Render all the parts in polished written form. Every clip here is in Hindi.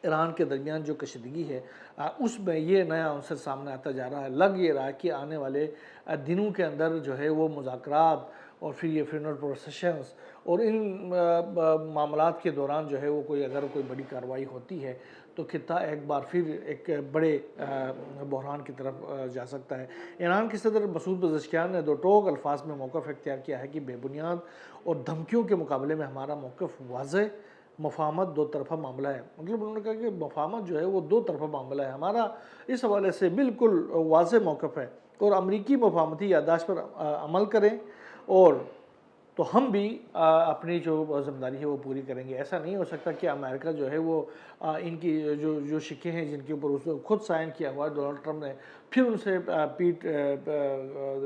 ईरान के दरमियान जो कशीदगी है उसमें ये नया अवसर सामने आता जा रहा है। लग ये रहा है कि आने वाले दिनों के अंदर जो है वो मुज़ाकरात और फिर ये फ्यूनरल प्रोसेशंस और इन मामलात के दौरान जो है वो अगर कोई बड़ी कार्रवाई होती है तो खित्ता एक बार फिर एक बड़े बहरान की तरफ जा सकता है। ईरान के सदर मसूद पज़ेश्कियान ने दो टोक अल्फाज में मौक़िफ़ इख्तियार किया है कि बेबुनियाद और धमकियों के मुकाबले में हमारा मौक़िफ़ वाज़ेह मफ़ाहमत दो तरफ़ा मामला है। मतलब उन्होंने कहा कि मफ़ाहमत जो है वो दो तरफ़ा मामला है, हमारा इस हवाले से बिल्कुल वाज़ेह मौक़िफ़ है और अमरीकी मफ़ाहमती याददाश्त पर अमल करें और तो हम भी अपनी जो ज़िम्मेदारी है वो पूरी करेंगे। ऐसा नहीं हो सकता कि अमेरिका जो है वो इनकी जो शिक्के हैं जिनके ऊपर उसने खुद साइन किया हुआ है डोनाल्ड ट्रंप ने, फिर उनसे पीठ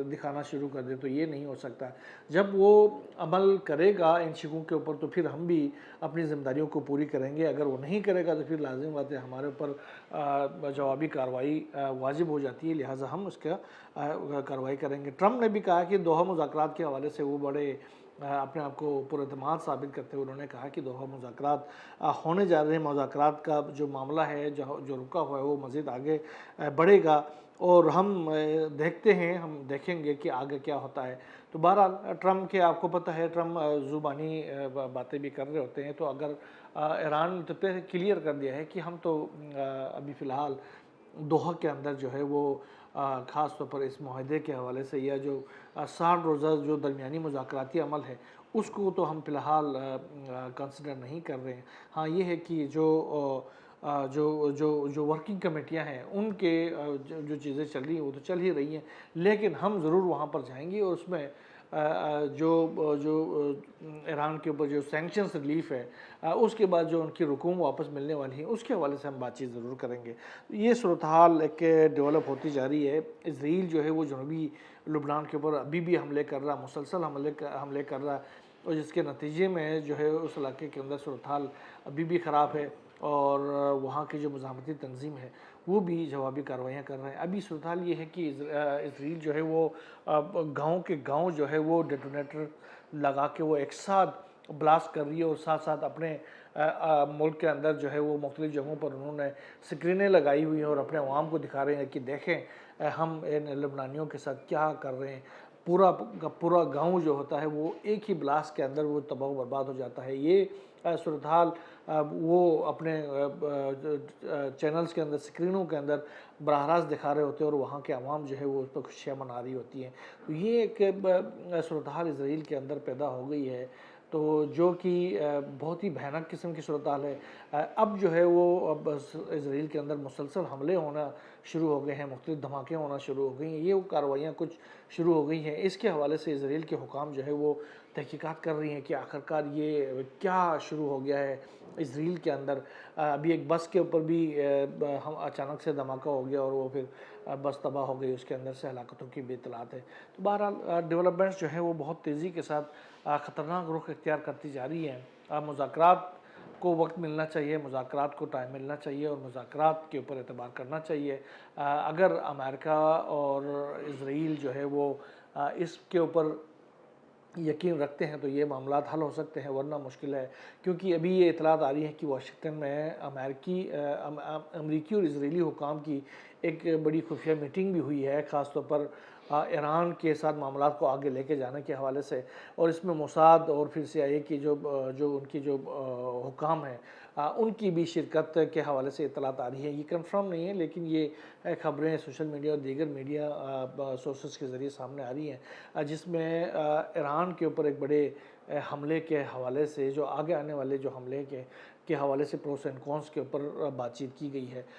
दिखाना शुरू कर दे, तो ये नहीं हो सकता। जब वो अमल करेगा इन शिक्कों के ऊपर तो फिर हम भी अपनी ज़िम्मेदारियों को पूरी करेंगे। अगर वो नहीं करेगा तो फिर लाज़िम बात है हमारे ऊपर जवाबी कार्रवाई वाजिब हो जाती है, लिहाजा हम उसका कार्रवाई करेंगे। ट्रंप ने भी कहा कि दोहा मुज़ाकरात के हवाले से वो बड़े अपने आप को पुरएतमाद साबित करते हुए उन्होंने कहा कि दोहा मुज़ाकरात होने जा रहे मुज़ाकरात का जो मामला है जो रुका हुआ है वो मज़ीद आगे बढ़ेगा और हम देखते हैं, हम देखेंगे कि आगे क्या होता है। तो बहरहाल ट्रंप के आपको पता है ट्रंप ज़ुबानी बातें भी कर रहे होते हैं, तो अगर ईरान तो क्लियर कर दिया है कि हम तो अभी फ़िलहाल दोहा के अंदर जो है वो ख़ास तौर पर इस माहदे के हवाले से या जो 60 रोज़ा जो दरमियानी मुज़ाकराती अमल है उसको तो हम फ़िलहाल कंसिडर नहीं कर रहे हैं। हाँ, ये है कि जो वर्किंग कमेटियां हैं उनके जो चीज़ें चल रही हैं वो तो चल ही रही हैं, लेकिन हम ज़रूर वहाँ पर जाएंगे और उसमें जो ईरान के ऊपर जो सैंक्शंस रिलीफ है उसके बाद जो उनकी रकूम वापस मिलने वाली है उसके हवाले से हम बातचीत ज़रूर करेंगे। ये सूरत हाल एक डेवलप होती जा रही है। इसराइल जो है वो जनूबी लुबनान के ऊपर अभी भी हमले कर रहा, मुसलसल हमले कर रहा और जिसके नतीजे में जो है उस इलाके के अंदर सूरत हाल अभी भी ख़राब है और वहाँ की जो मज़ामती तंजीम है वो भी जवाबी कार्रवाइयाँ कर रहे हैं। अभी सूरत हाल ये है कि इसराइल जो है वो गाँव के गाँव जो है वो डेटोनेटर लगा के वो एक साथ ब्लास्ट कर रही है और साथ साथ अपने मुल्क के अंदर जो है वो मुख्तलिफ़ जगहों पर उन्होंने स्क्रीनें लगाई हुई हैं और अपने अवाम को दिखा रहे हैं कि देखें हम इन लबनानियों के साथ क्या कर रहे हैं। पूरा का पूरा गाँव जो होता है वो एक ही ब्लास्ट के अंदर वो तबाह बर्बाद हो जाता है। ये सूरत हाल वो अपने चैनल्स के अंदर स्क्रीनों के अंदर बराह रास्त दिखा रहे होते हैं और वहाँ के अवाम जो है वो उस पर खुशियाँ मना रही होती हैं। तो ये एक सूरत हाल इसराइल के अंदर पैदा हो गई है, तो जो कि बहुत ही भयानक किस्म की सूरत हाल है। अब जो है वो अब इसराइल के अंदर मुसलसल हमले होना शुरू हो गए हैं, मुख्तलिफ धमाके होना शुरू हो गई हैं, ये कार्रवाइयाँ कुछ शुरू हो गई हैं। इसके हवाले से इसराइल के हुकाम जो है वो तहकीकात कर रही हैं कि आखिरकार ये क्या शुरू हो गया है इसराइल के अंदर। अभी एक बस के ऊपर भी हम अचानक से धमाका हो गया और वो फिर बस तबाह हो गई, उसके अंदर से हलाकतों की भी इत्तलात है। तो बहरहाल डेवलपमेंट्स जो है वो बहुत तेज़ी के साथ ख़तरनाक रुख इख्तियार करती जा रही हैं। मुज़ाकरात को वक्त मिलना चाहिए, मुज़ाकरात को टाइम मिलना चाहिए और मुज़ाकरात के ऊपर एतबार करना चाहिए। अगर अमेरिका और इसराइल जो है वो इसके ऊपर यकीन रखते हैं तो ये मामलात हल हो सकते हैं, वरना मुश्किल है। क्योंकि अभी ये इतलात आ रही है कि वाशिंगटन में अमरीकी और इजरायली हुकाम की एक बड़ी खुफिया मीटिंग भी हुई है, ख़ास तौर पर ईरान के साथ मामलात को आगे लेके जाने के हवाले से, और इसमें मोसाद और फिर CIA की जो उनकी जो हुकाम हैं उनकी भी शिरकत के हवाले से इतलात आ रही है। ये कंफर्म नहीं है, लेकिन ये ख़बरें सोशल मीडिया और दीगर मीडिया सोर्सेस के ज़रिए सामने आ रही हैं, जिसमें ईरान के ऊपर एक बड़े हमले के हवाले से, जो आगे आने वाले जो हमले के हवाले से प्रोस एंड कॉन्स के ऊपर बातचीत की गई है।